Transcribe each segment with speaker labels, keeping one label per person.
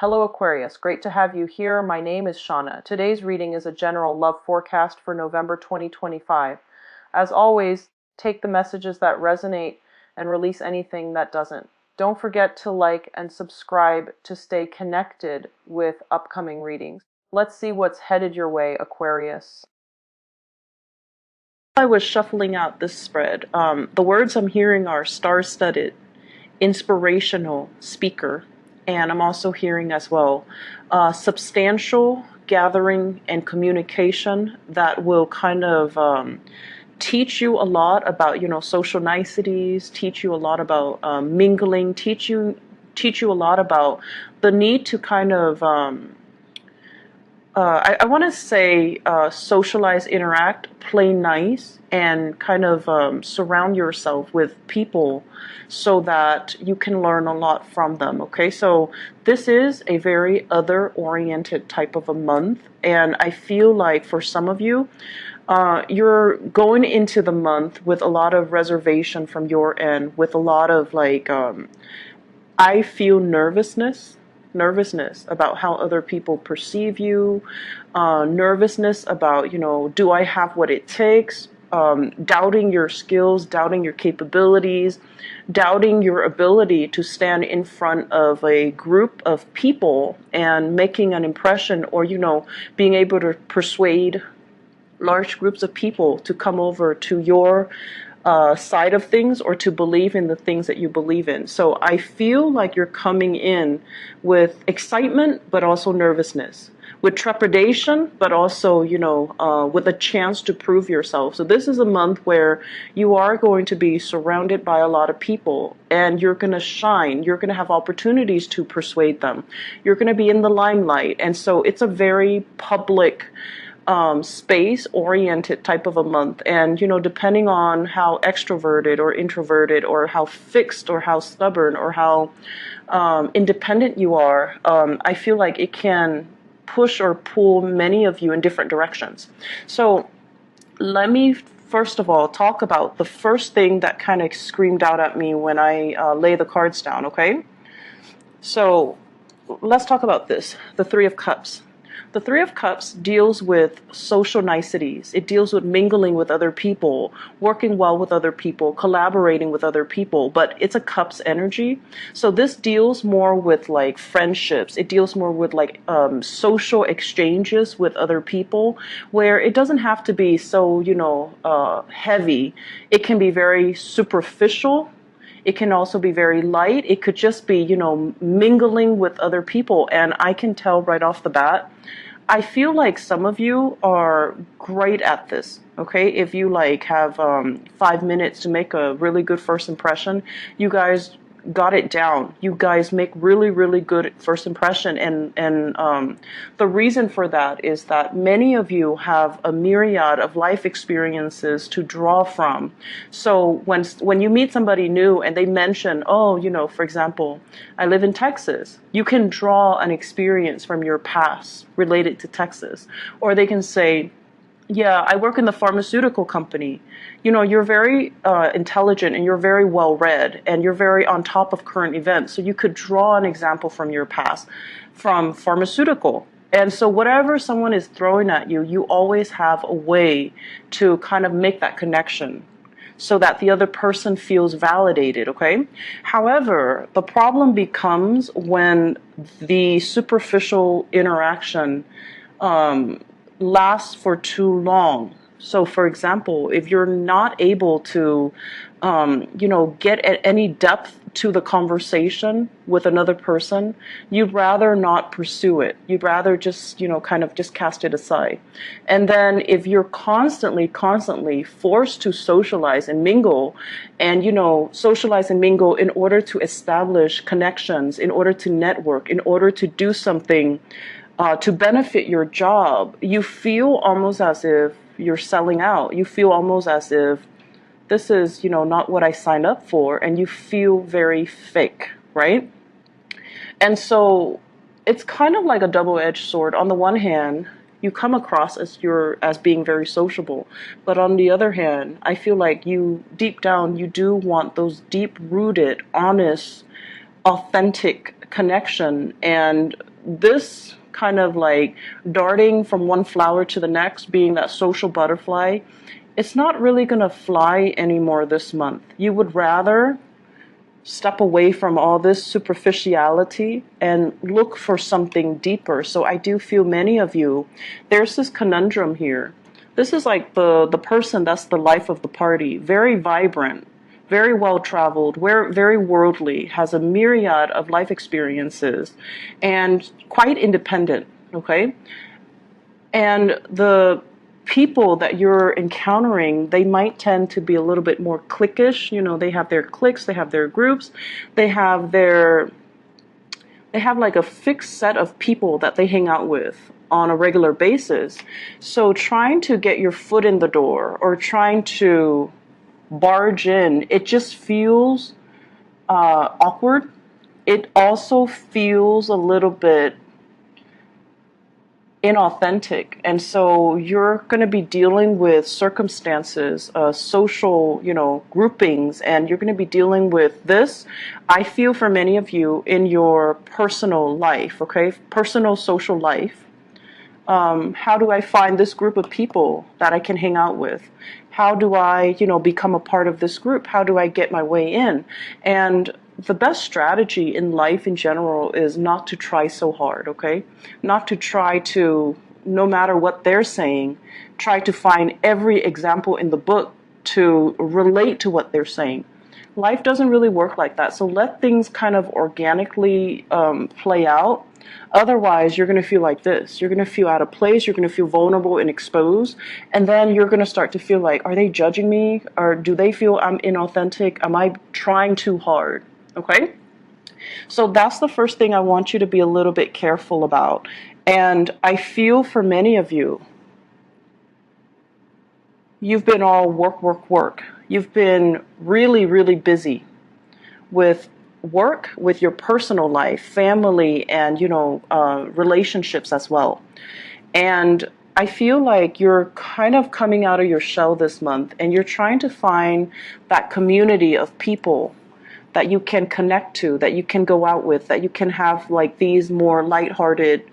Speaker 1: Hello Aquarius, great to have you here. My name is Shauna. Today's reading is a general love forecast for November 2025. As always, take the messages that resonate and release anything that doesn't. Don't forget to like and subscribe to stay connected with upcoming readings. Let's see what's headed your way, Aquarius. I was shuffling out this spread. The words I'm hearing are star-studded, inspirational, speaker, and I'm also hearing as well substantial gathering and communication that will kind of teach you a lot about, social niceties, teach you a lot about mingling, teach you a lot about the need to kind of I want to say socialize, interact, play nice, and kind of surround yourself with people so that you can learn a lot from them. Okay, so this is a very other-oriented type of a month, and I feel like for some of you, you're going into the month with a lot of reservation from your end, with a lot of like, I feel nervousness about how other people perceive you, nervousness about, do I have what it takes, doubting your skills, doubting your capabilities, doubting your ability to stand in front of a group of people and making an impression, or, being able to persuade large groups of people to come over to your side of things, or to believe in the things that you believe in. So I feel like you're coming in with excitement, but also nervousness, with trepidation, but also, with a chance to prove yourself. So this is a month where you are going to be surrounded by a lot of people, and you're going to shine. You're going to have opportunities to persuade them. You're going to be in the limelight. And so it's a very public space-oriented type of a month. And, depending on how extroverted or introverted, or how fixed or how stubborn or how independent you are, I feel like it can push or pull many of you in different directions. So let me first of all talk about the first thing that kind of screamed out at me when I lay the cards down, okay? So let's talk about this, the Three of Cups. The Three of Cups deals with social niceties. It deals with mingling with other people, working well with other people, collaborating with other people, but it's a Cups energy. So this deals more with like friendships. It deals more with like social exchanges with other people, where it doesn't have to be so, heavy. It can be very superficial. It can also be very light. It could just be, mingling with other people. And I can tell right off the bat, I feel like some of you are great at this, okay? If you like have 5 minutes to make a really good first impression, you guys got it down. You guys make really, really good first impression. And the reason for that is that many of you have a myriad of life experiences to draw from. So when you meet somebody new and they mention, oh, for example, I live in Texas, you can draw an experience from your past related to Texas. Or they can say, yeah, I work in the pharmaceutical company. You're very intelligent, and you're very well read, and you're very on top of current events. So you could draw an example from your past, from pharmaceutical. And so whatever someone is throwing at you, you always have a way to kind of make that connection so that the other person feels validated, okay? However, the problem becomes when the superficial interaction lasts for too long. So for example, if you're not able to, get at any depth to the conversation with another person, you'd rather not pursue it. You'd rather just, kind of just cast it aside. And then if you're constantly forced to socialize and mingle, and, socialize and mingle in order to establish connections, in order to network, in order to do something to benefit your job, you feel almost as if you're selling out. You feel almost as if this is, not what I signed up for, and you feel very fake, right? And so it's kind of like a double-edged sword. On the one hand, you come across as being very sociable, but on the other hand, I feel like you deep down, you do want those deep-rooted, honest, authentic connection and this kind of like darting from one flower to the next, being that social butterfly, it's not really going to fly anymore this month. You would rather step away from all this superficiality and look for something deeper. So I do feel many of you, there's this conundrum here. This is like the person that's the life of the party, very vibrant, very well traveled, very worldly, has a myriad of life experiences, and quite independent, okay? And the people that you're encountering, they might tend to be a little bit more cliquish. You know, they have their cliques, they have their groups, they have like a fixed set of people that they hang out with on a regular basis. So trying to get your foot in the door or trying to barge in, it just feels awkward. It also feels a little bit inauthentic. And so you're going to be dealing with circumstances, social, groupings, and you're going to be dealing with this, I feel, for many of you in your personal life, okay? Personal social life. How do I find this group of people that I can hang out with? How do I, become a part of this group? How do I get my way in? And the best strategy in life in general is not to try so hard, okay? Not to try to, no matter what they're saying, try to find every example in the book to relate to what they're saying. Life doesn't really work like that. So let things kind of organically play out. Otherwise, you're going to feel like this. You're going to feel out of place. You're going to feel vulnerable and exposed. And then you're going to start to feel like, are they judging me? Or do they feel I'm inauthentic? Am I trying too hard? Okay? So that's the first thing I want you to be a little bit careful about. And I feel for many of you, you've been all work, work, work. You've been really, really busy with work, with your personal life, family, and, relationships as well. And I feel like you're kind of coming out of your shell this month, and you're trying to find that community of people that you can connect to, that you can go out with, that you can have like these more lighthearted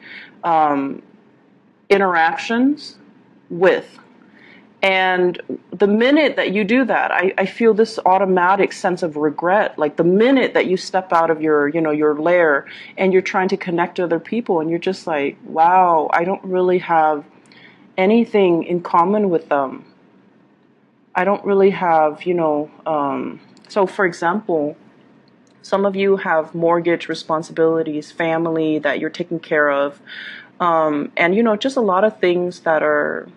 Speaker 1: interactions with. And the minute that you do that, I feel this automatic sense of regret. Like the minute that you step out of your lair and you're trying to connect to other people, and you're just like, wow, I don't really have anything in common with them. I don't really have, so for example, some of you have mortgage responsibilities, family that you're taking care of, and, just a lot of things that are,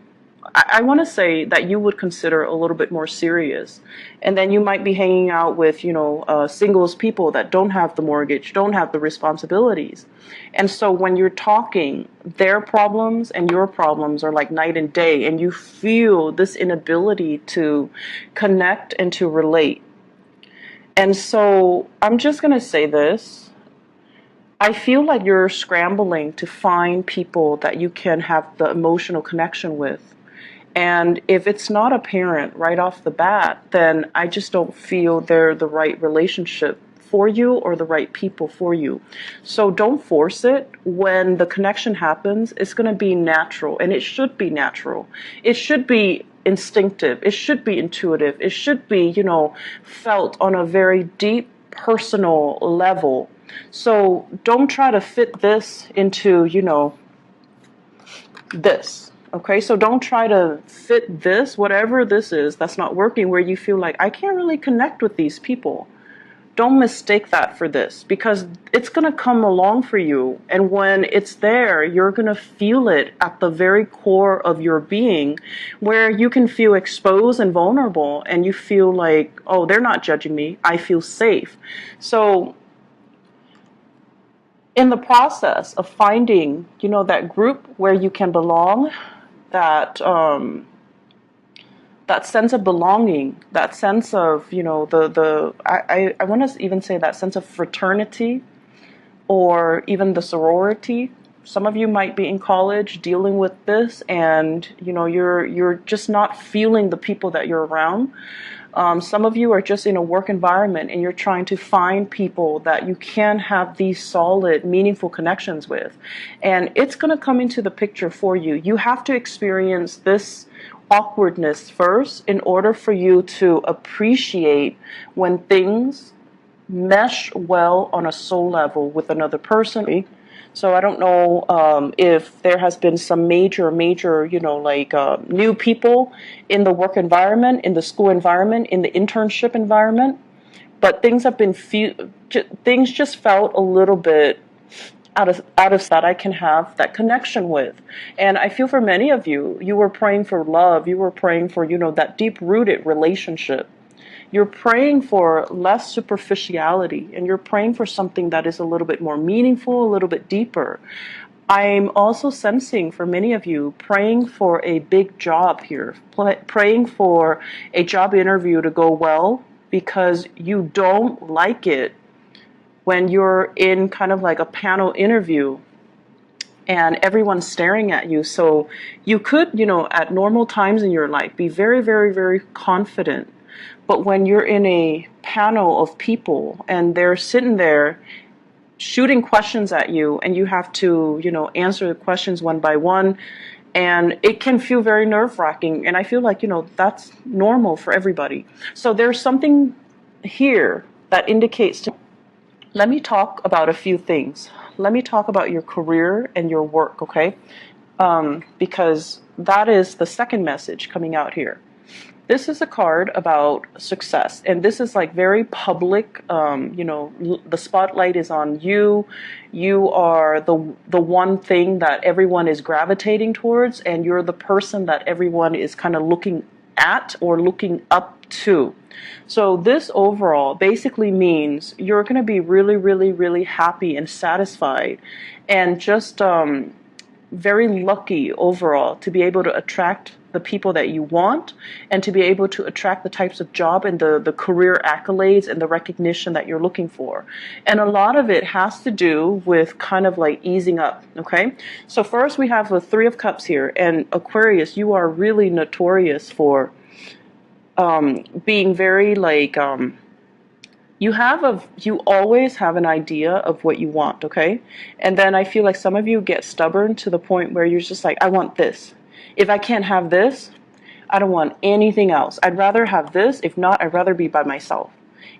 Speaker 1: I want to say that you would consider a little bit more serious. And then you might be hanging out with, singles people that don't have the mortgage, don't have the responsibilities. And so when you're talking, their problems and your problems are like night and day, and you feel this inability to connect and to relate. And so I'm just going to say this. I feel like you're scrambling to find people that you can have the emotional connection with. And if it's not apparent right off the bat, then I just don't feel they're the right relationship for you or the right people for you. So don't force it. When the connection happens, it's going to be natural, and it should be natural. It should be instinctive. It should be intuitive. It should be, felt on a very deep personal level. So don't try to fit this into, this. Okay, so don't try to fit this, whatever this is that's not working, where you feel like, I can't really connect with these people. Don't mistake that for this, because it's going to come along for you. And when it's there, you're going to feel it at the very core of your being, where you can feel exposed and vulnerable, and you feel like, oh, they're not judging me. I feel safe. So in the process of finding, that group where you can belong, that sense of belonging, that sense of, I want to even say that sense of fraternity, or even the sorority. Some of you might be in college dealing with this, and you're just not feeling the people that you're around. Some of you are just in a work environment and you're trying to find people that you can have these solid, meaningful connections with. And it's going to come into the picture for you. You have to experience this awkwardness first in order for you to appreciate when things mesh well on a soul level with another person. So I don't know if there has been some major, new people in the work environment, in the school environment, in the internship environment, but things have been things just felt a little bit out of that I can have that connection with. And I feel for many of you, you were praying for love, you were praying for, that deep-rooted relationship. You're praying for less superficiality, and you're praying for something that is a little bit more meaningful, a little bit deeper. I'm also sensing for many of you praying for a big job here, praying for a job interview to go well, because you don't like it when you're in kind of like a panel interview and everyone's staring at you. So you could, at normal times in your life, be very, very, very confident. But when you're in a panel of people and they're sitting there shooting questions at you and you have to, answer the questions one by one, and it can feel very nerve-wracking. And I feel like, that's normal for everybody. So there's something here that indicates to. Let me talk about a few things. Let me talk about your career and your work, okay? Because that is the second message coming out here. This is a card about success, and this is like very public. The spotlight is on you. You are the one thing that everyone is gravitating towards, and you're the person that everyone is kind of looking at or looking up to. So this overall basically means you're going to be really, really, really happy and satisfied, and just very lucky overall to be able to attract the people that you want, and to be able to attract the types of job and the career accolades and the recognition that you're looking for. And a lot of it has to do with kind of like easing up, okay? So first we have the Three of Cups here, and Aquarius, you are really notorious for being very like, you always have an idea of what you want, okay? And then I feel like some of you get stubborn to the point where you're just like, I want this. If I can't have this, I don't want anything else. I'd rather have this. If not, I'd rather be by myself.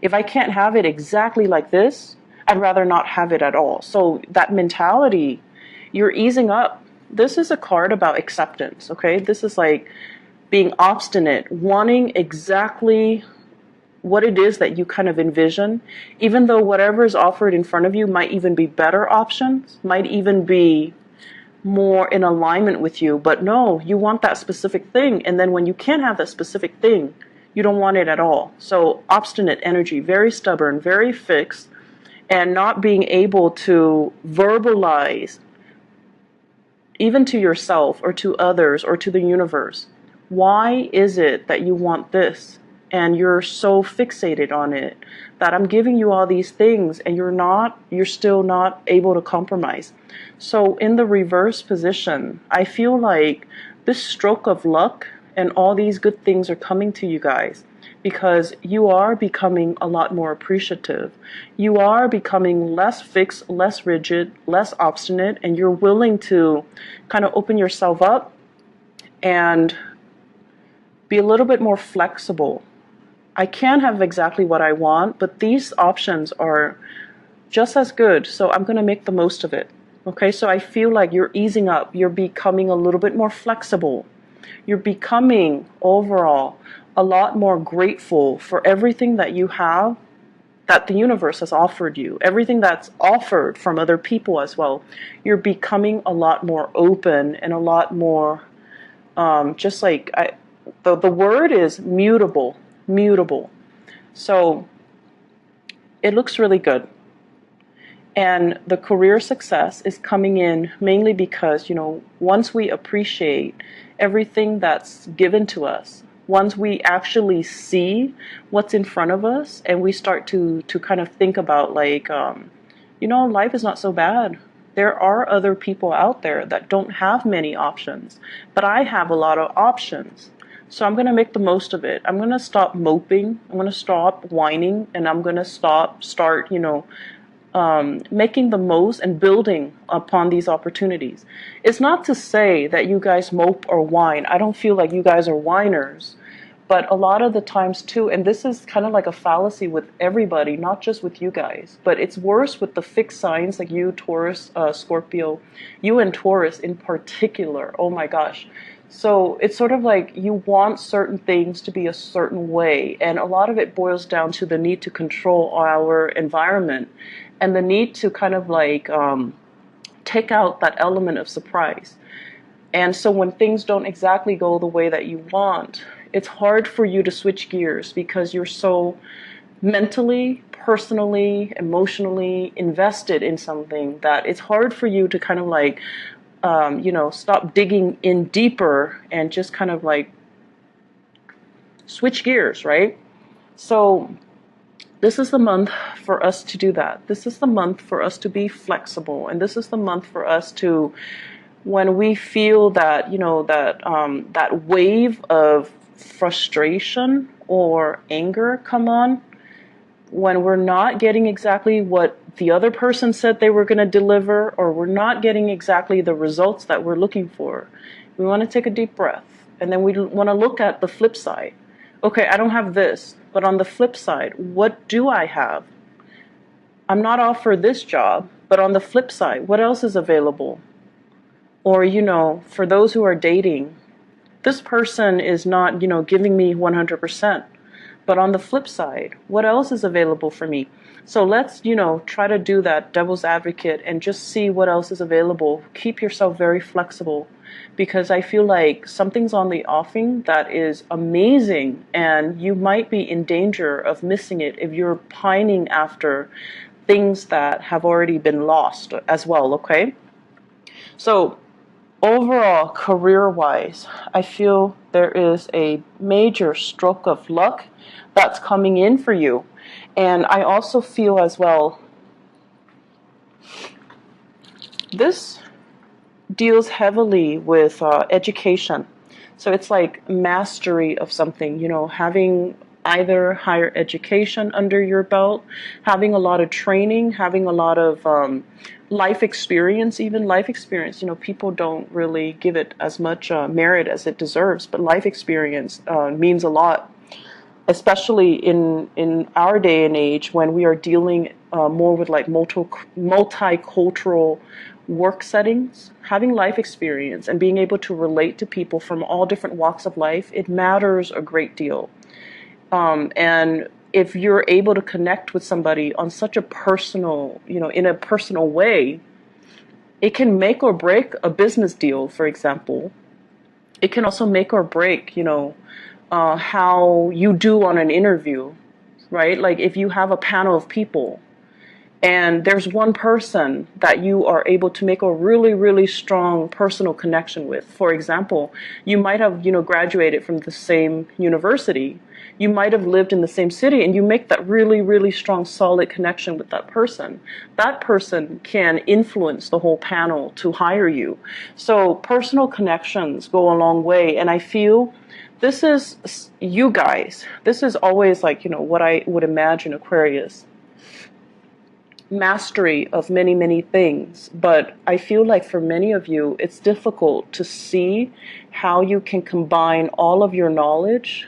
Speaker 1: If I can't have it exactly like this, I'd rather not have it at all. So that mentality, you're easing up. This is a card about acceptance, okay? This is like being obstinate, wanting exactly what it is that you kind of envision, even though whatever is offered in front of you might even be better options, might even be more in alignment with you. But no, you want that specific thing, and then when you can't have that specific thing, you don't want it at all. So obstinate energy, very stubborn, very fixed, and not being able to verbalize even to yourself or to others or to the universe, why is it that you want this? And you're so fixated on it that I'm giving you all these things and you're still not able to compromise. So in the reverse position, I feel like this stroke of luck and all these good things are coming to you guys because you are becoming a lot more appreciative. You are becoming less fixed, less rigid, less obstinate, and you're willing to kind of open yourself up and be a little bit more flexible. I can't have exactly what I want, but these options are just as good, so I'm going to make the most of it. Okay, so I feel like you're easing up. You're becoming a little bit more flexible. You're becoming, overall, a lot more grateful for everything that you have, that the universe has offered you, everything that's offered from other people as well. You're becoming a lot more open and a lot more, the word is mutable. So it looks really good. And the career success is coming in mainly because, once we appreciate everything that's given to us, once we actually see what's in front of us and we start to kind of think about like, life is not so bad. There are other people out there that don't have many options, but I have a lot of options. So I'm going to make the most of it. I'm going to stop moping. I'm going to stop whining, and I'm going to start, making the most and building upon these opportunities. It's not to say that you guys mope or whine. I don't feel like you guys are whiners. But a lot of the times too, and this is kind of like a fallacy with everybody, not just with you guys, but it's worse with the fixed signs like you, Taurus, Scorpio, you and Taurus in particular. Oh my gosh. So it's sort of like you want certain things to be a certain way. And a lot of it boils down to the need to control our environment and the need to kind of like take out that element of surprise. And so when things don't exactly go the way that you want, it's hard for you to switch gears because you're so mentally, personally, emotionally invested in something that it's hard for you to kind of like, stop digging in deeper and just kind of like switch gears, right? So this is the month for us to do that. This is the month for us to be flexible. And this is the month for us to, when we feel that, that wave of frustration or anger come on, when we're not getting exactly what the other person said they were going to deliver, or we're not getting exactly the results that we're looking for, we want to take a deep breath. And then we want to look at the flip side. Okay, I don't have this, but on the flip side, what do I have? I'm not offered this job, but on the flip side, what else is available? Or, for those who are dating, this person is not, giving me 100%. But on the flip side, what else is available for me? So let's, try to do that devil's advocate and just see what else is available. Keep yourself very flexible because I feel like something's on the offing that is amazing and you might be in danger of missing it if you're pining after things that have already been lost as well, okay? So overall, career-wise, I feel there is a major stroke of luck that's coming in for you. And I also feel as well, this deals heavily with education. So it's like mastery of something, having either higher education under your belt, having a lot of training, having a lot of life experience, even life experience. People don't really give it as much merit as it deserves, but life experience means a lot, especially in our day and age when we are dealing more with like multicultural work settings. Having life experience and being able to relate to people from all different walks of life, it matters a great deal. And if you're able to connect with somebody on such a personal, in a personal way, it can make or break a business deal, for example. It can also make or break, how you do on an interview, right? Like if you have a panel of people and there's one person that you are able to make a really, really strong personal connection with. For example, you might have, graduated from the same university. You might have lived in the same city and you make that really, really strong, solid connection with that person. That person can influence the whole panel to hire you. So personal connections go a long way. And I feel this is you guys. This is always like, what I would imagine Aquarius. Mastery of many, many things. But I feel like for many of you, it's difficult to see how you can combine all of your knowledge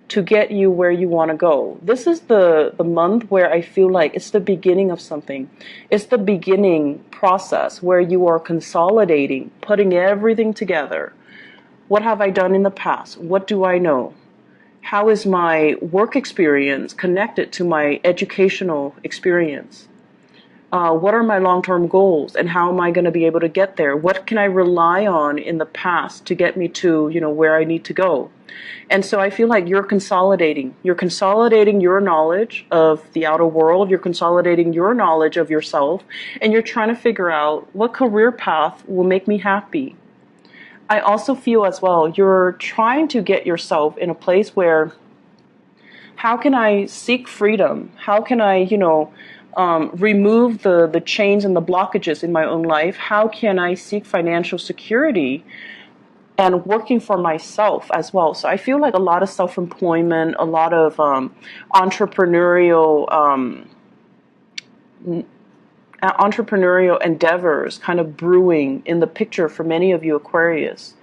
Speaker 1: to get you where you want to go. This is the month where I feel like it's the beginning of something. It's the beginning process where you are consolidating, putting everything together. What have I done in the past? What do I know? How is my work experience connected to my educational experience? What are my long-term goals and how am I going to be able to get there? What can I rely on in the past to get me to, where I need to go? And so I feel like you're consolidating. You're consolidating your knowledge of the outer world. You're consolidating your knowledge of yourself. And you're trying to figure out what career path will make me happy. I also feel as well, you're trying to get yourself in a place where, how can I seek freedom? How can I, remove the chains and the blockages in my own life? How can I seek financial security and working for myself as well. So I feel like a lot of self-employment, a lot of entrepreneurial entrepreneurial endeavors kind of brewing in the picture for many of you Aquarius.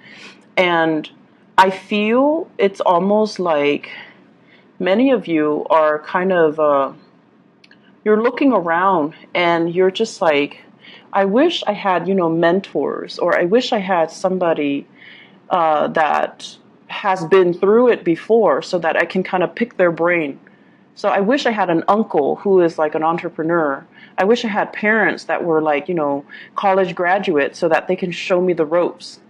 Speaker 1: And I feel it's almost like many of you are kind of you're looking around and you're just like, I wish I had, mentors, or I wish I had somebody that has been through it before so that I can kind of pick their brain. So I wish I had an uncle who is like an entrepreneur. I wish I had parents that were like, college graduates so that they can show me the ropes.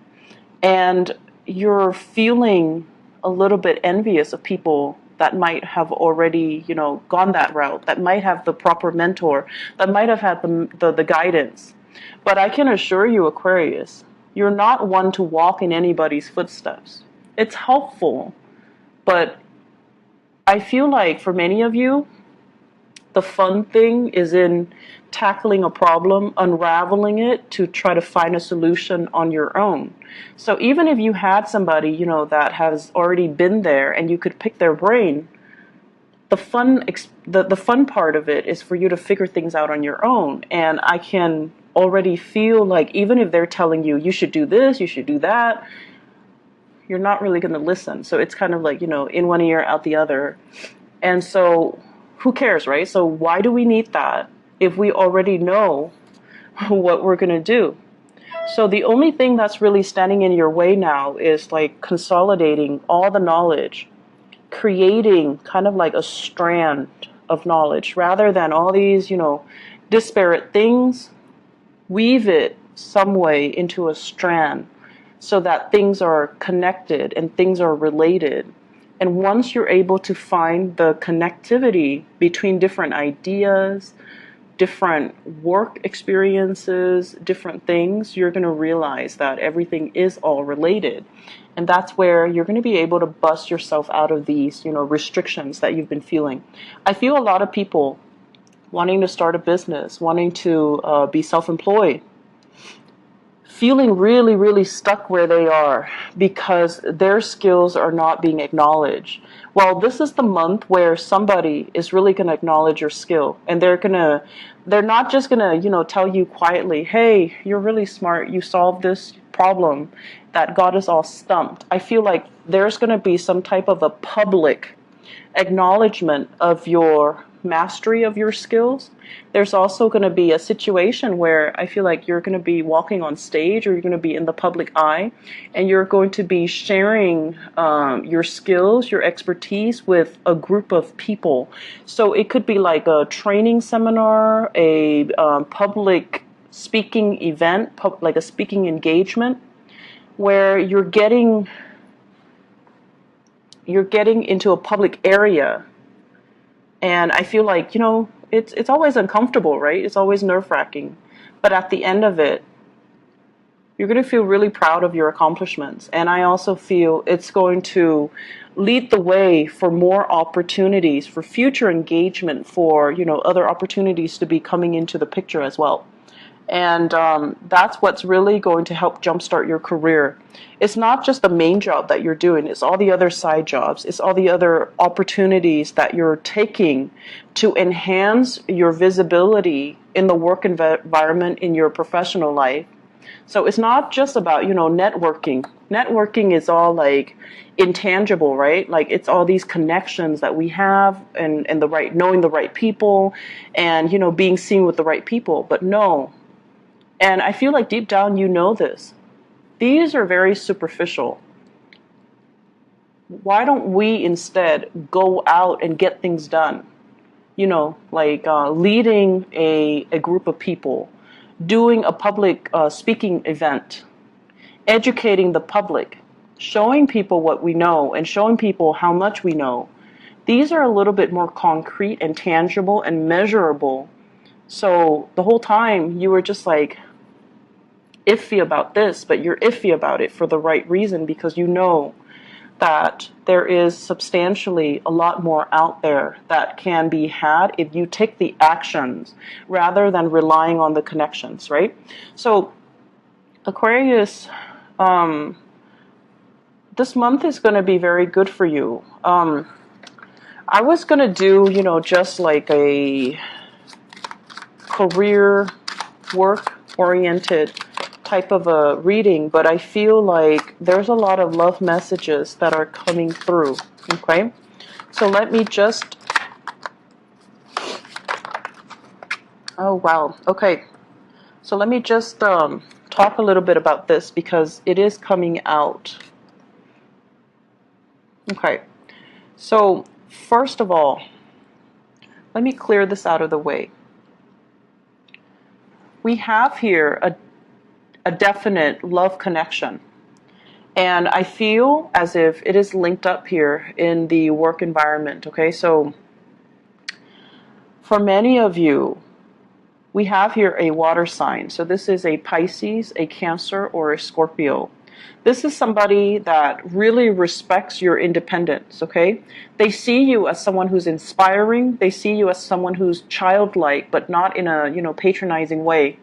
Speaker 1: And you're feeling a little bit envious of people that might have already, gone that route, that might have the proper mentor, that might have had the guidance. But I can assure you, Aquarius, you're not one to walk in anybody's footsteps. It's helpful, but I feel like for many of you, the fun thing is in tackling a problem, unraveling it to try to find a solution on your own. So even if you had somebody, that has already been there and you could pick their brain, the fun part of it is for you to figure things out on your own. And I can already feel like even if they're telling you, you should do this, you should do that, you're not really going to listen. So it's kind of like, in one ear, out the other. And so who cares, right? So why do we need that if we already know what we're going to do? So the only thing that's really standing in your way now is like consolidating all the knowledge, creating kind of like a strand of knowledge rather than all these, disparate things. Weave it some way into a strand so that things are connected and things are related. And once you're able to find the connectivity between different ideas, different work experiences, different things, you're going to realize that everything is all related. And that's where you're going to be able to bust yourself out of these, restrictions that you've been feeling. I feel a lot of people wanting to start a business, wanting to be self-employed, feeling really, really stuck where they are because their skills are not being acknowledged. Well, this is the month where somebody is really going to acknowledge your skill, and they're not just going to, tell you quietly, hey, you're really smart, you solved this problem that got us all stumped. I feel like there's going to be some type of a public acknowledgement of your mastery of your skills. There's also going to be a situation where I feel like you're going to be walking on stage, or you're going to be in the public eye, and you're going to be sharing your skills, your expertise with a group of people. So it could be like a training seminar, a public speaking event, like a speaking engagement, where you're getting into a public area. And I feel like, it's always uncomfortable, right? It's always nerve-wracking. But at the end of it, you're going to feel really proud of your accomplishments. And I also feel it's going to lead the way for more opportunities, for future engagement, for, other opportunities to be coming into the picture as well. And that's what's really going to help jumpstart your career. It's not just the main job that you're doing. It's all the other side jobs. It's all the other opportunities that you're taking to enhance your visibility in the work environment, in your professional life. So it's not just about, networking. Networking is all like intangible, right? Like it's all these connections that we have, and knowing the right people, and, being seen with the right people. But no. And I feel like deep down you know this. These are very superficial. Why don't we instead go out and get things done? Leading a group of people, doing a public speaking event, educating the public, showing people what we know and showing people how much we know. These are a little bit more concrete and tangible and measurable. So the whole time you were just like, iffy about this, but you're iffy about it for the right reason, because you know that there is substantially a lot more out there that can be had if you take the actions rather than relying on the connections, right? So Aquarius, this month is going to be very good for you. I was going to do, just like a career work oriented type of a reading, but I feel like there's a lot of love messages that are coming through. Okay, so let me just, oh wow, okay, so let me just talk a little bit about this because it is coming out. Okay, so first of all, let me clear this out of the way. We have here a definite love connection. And I feel as if it is linked up here in the work environment. Okay, so for many of you, we have here a water sign. So this is a Pisces, a Cancer, or a Scorpio. This is somebody that really respects your independence, okay? They see you as someone who's inspiring. They see you as someone who's childlike, but not in a, patronizing way.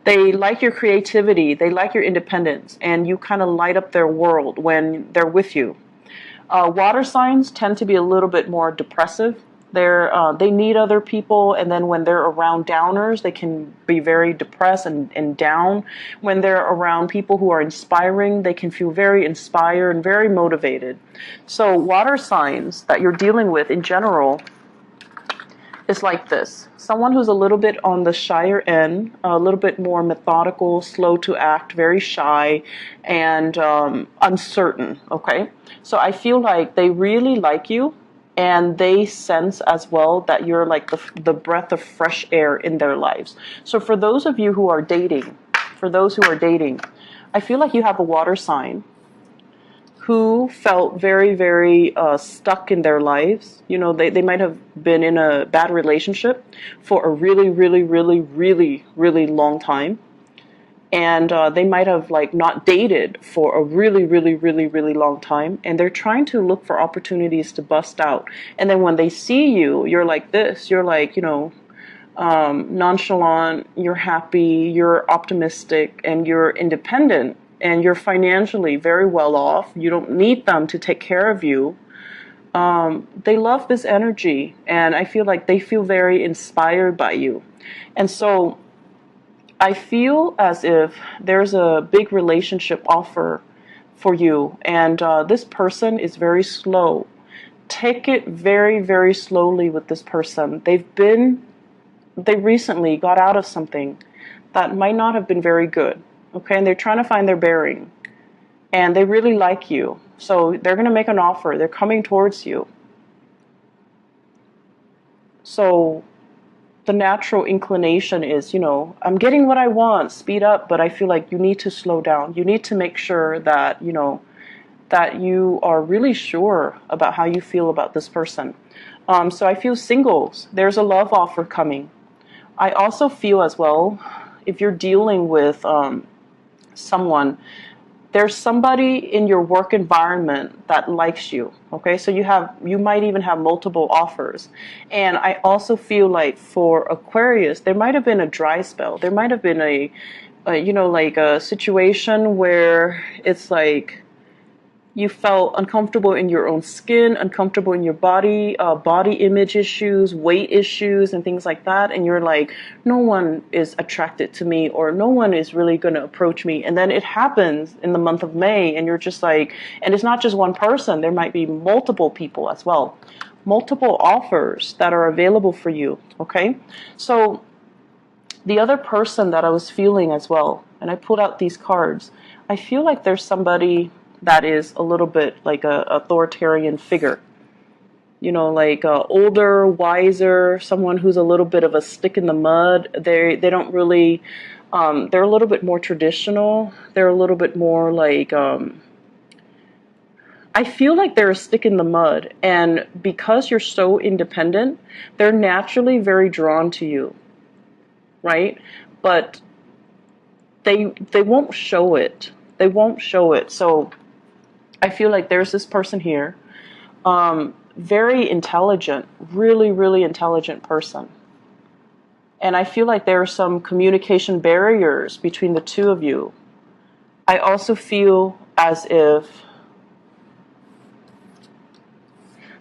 Speaker 1: They like your creativity, they like your independence, and you kind of light up their world when they're with you. Water signs tend to be a little bit more depressive. They need other people, and then when they're around downers, they can be very depressed and down. When they're around people who are inspiring, they can feel very inspired and very motivated. So water signs that you're dealing with in general is like this. Someone who's a little bit on the shyer end, a little bit more methodical, slow to act, very shy, and uncertain, okay? So I feel like they really like you, and they sense as well that you're like the breath of fresh air in their lives. So for those of you who are dating, I feel like you have a water sign who felt very, very stuck in their lives. They might have been in a bad relationship for a really, really, really, really, really long time. And they might have not dated for a really, really, really, really long time. And they're trying to look for opportunities to bust out. And then when they see you, you're like this. You're like, nonchalant, you're happy, you're optimistic, and you're independent. And you're financially very well off. You don't need them to take care of you. They love this energy, and I feel like they feel very inspired by you. And so I feel as if there's a big relationship offer for you, and this person is very slow. Take it very, very slowly with this person. They recently got out of something that might not have been very good. Okay, and they're trying to find their bearing, and they really like you, so they're going to make an offer. They're coming towards you. So the natural inclination is, I'm getting what I want, speed up, but I feel like you need to slow down. You need to make sure that, that you are really sure about how you feel about this person. So I feel singles, there's a love offer coming. I also feel as well, if you're dealing with someone, there's somebody in your work environment that likes you. Okay, so you might even have multiple offers. And I also feel like for Aquarius, there might have been a dry spell. There might have been a situation where it's like you felt uncomfortable in your own skin, uncomfortable in your body, body image issues, weight issues, and things like that. And you're like, no one is attracted to me, or no one is really going to approach me. And then it happens in the month of May, and you're just like, and it's not just one person. There might be multiple people as well, multiple offers that are available for you. Okay, so the other person that I was feeling as well, and I pulled out these cards, I feel like there's somebody that is a little bit like a authoritarian figure, like older, wiser, someone who's a little bit of a stick in the mud. They don't really, they're a little bit more traditional. They're a little bit more like, I feel like they're a stick in the mud, and because you're so independent, they're naturally very drawn to you, right? But they won't show it. They won't show it. So I feel like there's this person here, very intelligent, really, really intelligent person. And I feel like there are some communication barriers between the two of you. I also feel as if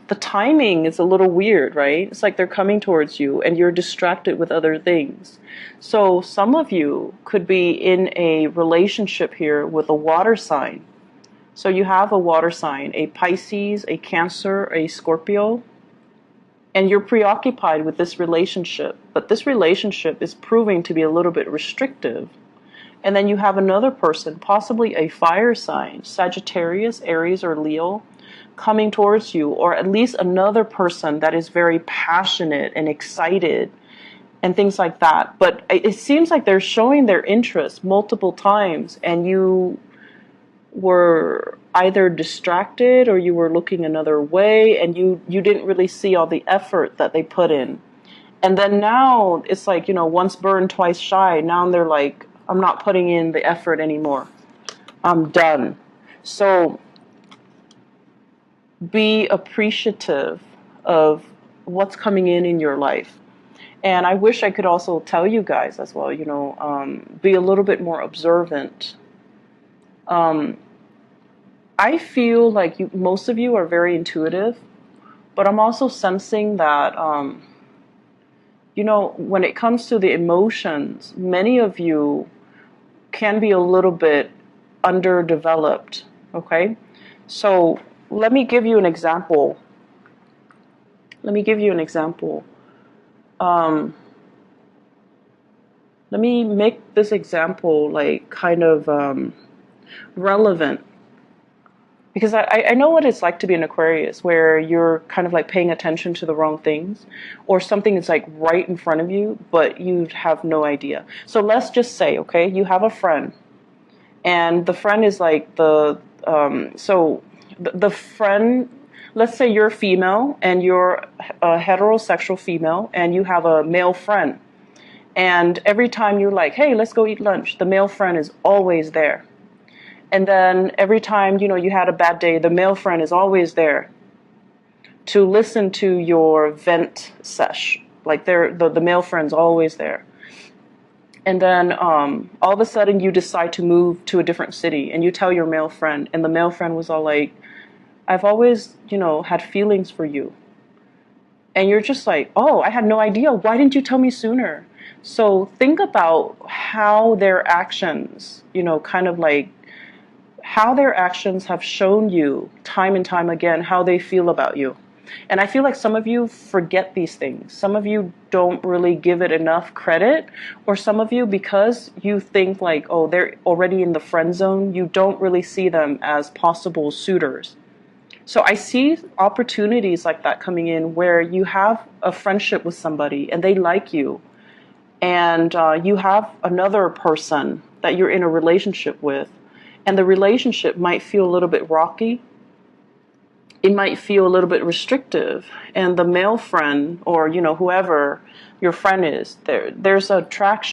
Speaker 1: the timing is a little weird, right? It's like they're coming towards you and you're distracted with other things. So some of you could be in a relationship here with a water sign. So you have a water sign, a Pisces, a Cancer, a Scorpio, and you're preoccupied with this relationship. But this relationship is proving to be a little bit restrictive. And then you have another person, possibly a fire sign, Sagittarius, Aries, or Leo, coming towards you, or at least another person that is very passionate and excited and things like that. But it seems like they're showing their interest multiple times, and you were either distracted or you were looking another way, and you didn't really see all the effort that they put in. And then now it's like, once burned, twice shy. Now they're like, I'm not putting in the effort anymore. I'm done. So be appreciative of what's coming in your life. And I wish I could also tell you guys as well, be a little bit more observant. I feel like most of you are very intuitive, but I'm also sensing that, when it comes to the emotions, many of you can be a little bit underdeveloped, okay? So let me give you an example. Let me make this example like kind of relevant. Because I know what it's like to be an Aquarius, where you're kind of like paying attention to the wrong things, or something is like right in front of you, but you have no idea. So let's just say, okay, you have a friend, and the friend is like the friend, let's say you're female, and you're a heterosexual female, and you have a male friend. And every time you're like, hey, let's go eat lunch, the male friend is always there. And then every time, you had a bad day, the male friend is always there to listen to your vent sesh. Like the male friend's always there. And then all of a sudden you decide to move to a different city, and you tell your male friend, and the male friend was all like, I've always, had feelings for you. And you're just like, oh, I had no idea. Why didn't you tell me sooner? So think about how their actions, kind of like, how their actions have shown you time and time again how they feel about you. And I feel like some of you forget these things. Some of you don't really give it enough credit, or some of you, because you think like, oh, they're already in the friend zone, you don't really see them as possible suitors. So I see opportunities like that coming in, where you have a friendship with somebody and they like you, and you have another person that you're in a relationship with, and the relationship might feel a little bit rocky. It might feel a little bit restrictive. And the male friend, or, whoever your friend is, there's attraction.